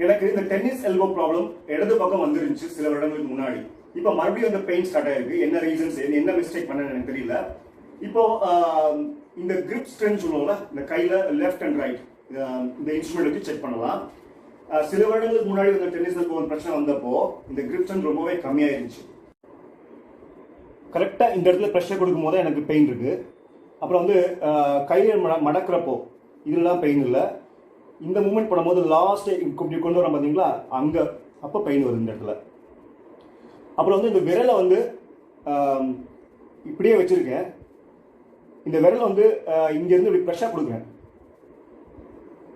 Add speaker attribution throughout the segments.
Speaker 1: எனக்கு இந்த tennis elbow problem இடது பக்கம் வந்துருந்துச்சு சில வருடங்களுக்கு முன்னாடி. இப்போ மறுபடியும் அந்த பெயின் ஸ்டார்ட் ஆயிருக்கு. என்ன ரீசன்ஸ், என்ன மிஸ்டேக் பண்ண எனக்கு தெரியல. இப்போ இந்த கிரிப் ஸ்ட்ரென்த் சொல்லுவோம்ல, இந்த கையில லெஃப்ட் அண்ட் ரைட் இந்த இன்ஸ்ட்ருமெண்ட் வச்சு செக் பண்ணலாம். சில வருடங்களுக்கு முன்னாடி இந்த டென்னிஸ் எல்போ பிரச்சனை வந்தப்போ இந்த கிரிப் ஸ்ட்ரென்த் ரொம்பவே கம்மியாயிருச்சு. கரெக்டா இந்த இடத்துல ப்ரெஷர் கொடுக்கும் போது எனக்கு பெயின் இருக்கு. அப்புறம் வந்து கையை மடக்கிறப்போ இதெல்லாம் பெயின் இல்லை. இந்த மூமெண்ட் பண்ணும்போது லாஸ்ட் இப்படி கொண்டு வரோம் பார்த்தீங்களா, அங்கே அப்போ பெயின் வருது இந்த இடத்துல. அப்புறம் வந்து இந்த விரலை வந்து இப்படியே வச்சிருக்கேன். இந்த விரலை வந்து இங்கேருந்து இப்படி ப்ரெஷர் கொடுக்குறேன்.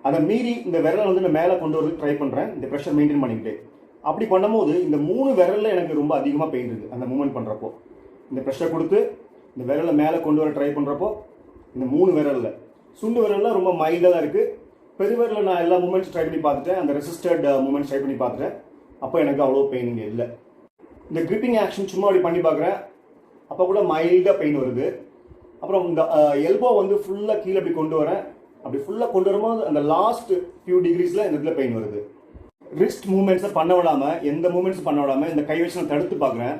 Speaker 1: அதை மீறி இந்த விரலை வந்து நான் மேலே கொண்டு வரது ட்ரை பண்ணுறேன், இந்த ப்ரெஷர் மெயின்டைன் பண்ணிக்கிட்டு. அப்படி பண்ணும்போது இந்த 3 விரலில் எனக்கு ரொம்ப அதிகமாக பெயின் இருக்குது. அந்த மூமெண்ட் பண்ணுறப்போ இந்த ப்ரெஷர் கொடுத்து இந்த விரலை மேலே கொண்டு வர ட்ரை பண்ணுறப்போ இந்த 3 விரலில், சுண்டு விரலில் ரொம்ப மைல்டாக தான் இருக்குது. பெருவிரலில் நான் எல்லா மூமெண்ட்ஸ் ட்ரை பண்ணி பார்த்துட்டேன், அந்த ரெசிஸ்டட் மூமெண்ட்ஸ் ட்ரை பண்ணி பார்த்துட்டேன். அப்போ எனக்கு அவ்வளோ பெயின் இங்கே இல்லை. இந்த கிரிப்பிங் ஆக்ஷன் சும்மா அப்படி பண்ணி பார்க்குறேன், அப்போ கூட மைல்டாக பெயின் வருது. அப்புறம் இந்த எல்போ வந்து ஃபுல்லாக கீழே அப்படி கொண்டு வரேன். அப்படி ஃபுல்லாக கொண்டு வரும்போது அந்த லாஸ்ட் ஃபியூ டிகிரிஸில் இந்த இடத்துல பெயின் வருது. ரிஸ்ட் மூமெண்ட்ஸை பண்ண விடாமல், எந்த மூமெண்ட்ஸும் பண்ண விடாமல் இந்த கை வச்சு நான் தடுத்து பார்க்குறேன்.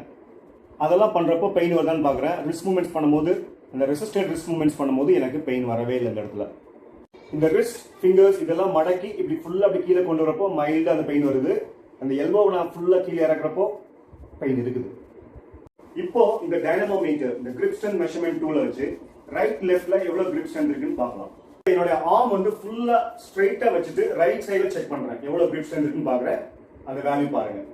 Speaker 1: அதெல்லாம் பண்ணுறப்போ பெயின் வருதான்னு பார்க்குறேன். ரிஸ்ட் மூமெண்ட்ஸ் பண்ணும்போது, அந்த ரெசிஸ்டட் ரிஸ்ட் மூமெண்ட்ஸ் பண்ணும்போது எனக்கு பெயின் வரவே இல்லை இந்த இடத்துல. இந்த ரிஸ்ட் ஃபிங்கர்ஸ் இதெல்லாம் மடக்கி இப்படி ஃபுல்லாக அப்படி கீழே கொண்டு வரப்போ மைல்டாக அந்த பெயின் வருது. அந்த எல்போவை நான் ஃபுல்லாக கீழே இறக்குறப்போ பெயின் இருக்குது. இப்போ இந்த டைனமோமீட்டர், இந்த கிரிப் ஸ்ட்ரென்த் மெஷர்மெண்ட் டூலை வச்சு ரைட் லெஃப்ட்ல எவ்வளவு கிரிப் ஸ்ட்ரென்த் இருக்குன்னு பார்க்கலாம். என்னோட ஆர்ம் வந்து ஃபுல்லா ஸ்ட்ரைட்டா வச்சுட்டு ரைட் சைடுல செக் பண்றேன், எவ்வளவு கிரிப் ஸ்ட்ரென்த் இருக்குன்னு பாக்குறேன். அந்த வேல்யூ பாருங்க.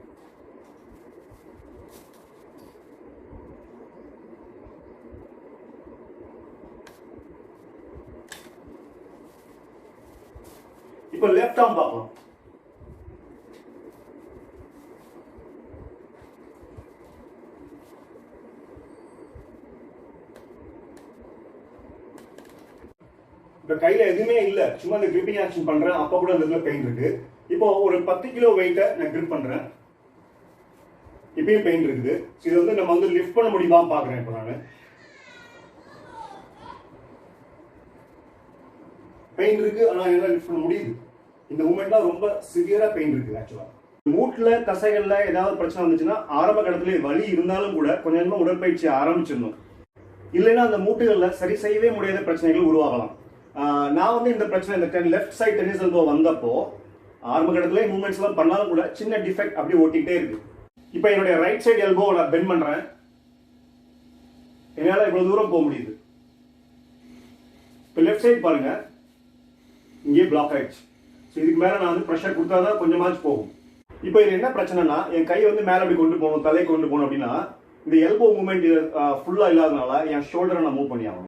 Speaker 1: இப்போ லெஃப்ட் ஆர்ம் பார்க்கலாம். இப்போ கையில எதுவுமே இல்லை, சும்மா இந்த கிரிப்பிங் ஆக்ஷன் பண்றேன். அப்போ கூட அந்த இடத்துல பெயின் இருக்கு. இப்போ ஒரு 10 கிலோ வெயிட்டை நான் கிரிப் பண்றேன், இப்பயும் பெயின் இருக்குது. இது வந்து நம்ம வந்து லிஃப்ட் பண்ண முடியுமா பாக்குறேன். இப்போ நான் பெயின் இருக்கு, ஆனால் என்னால் லிஃப்ட் பண்ண முடியுது. இந்த மூமெண்ட்ல ரொம்ப சிவியரா பெயின் இருக்கு. ஆக்சுவலா மூட்டுல தசைகள்ல ஏதாவது பிரச்சனை வந்துச்சுன்னா ஆரம்ப காலத்திலே வலி இருந்தாலும் கூட கொஞ்சம் கொஞ்சமா உடற்பயிற்சி ஆரம்பிச்சிடணும். இல்லைன்னா அந்த மூட்டுகள்ல சரி செய்யவே முடியாத பிரச்சனைகள் உருவாகலாம். நான் வந்து இந்த பிரச்சனை, இந்த லெஃப்ட் சைட் டென்னிஸ் எல்போ வந்தப்போ ஆரம்ப கட்டத்திலே மூவ்மெண்ட்ஸ் எல்லாம் பண்ணாலும் கூட சின்ன டிஃபெக்ட் அப்படி ஓட்டிகிட்டே இருக்கு. இப்போ என்னுடைய ரைட் சைடு எல்போ நான் பெண்ட் பண்றேன், என்னால இவ்வளவு தூரம் போக முடியுது. இப்போ லெஃப்ட் சைடு பாருங்க, இங்கே பிளாக் ஆயிடுச்சு. ஸோ இதுக்கு மேலே நான் வந்து ப்ரெஷர் கொடுத்தாதான் கொஞ்சமாச்சும் போகும். இப்போ இது என்ன பிரச்சனைனா, என் கை வந்து மேலே அப்படி கொண்டு போகணும், தலையை கொண்டு போகணும் அப்படின்னா இந்த எல்போ மூவ்மெண்ட் ஃபுல்லாக இல்லாதனால என் ஷோல்டரை நான் மூவ் பண்ணி ஆகணும்.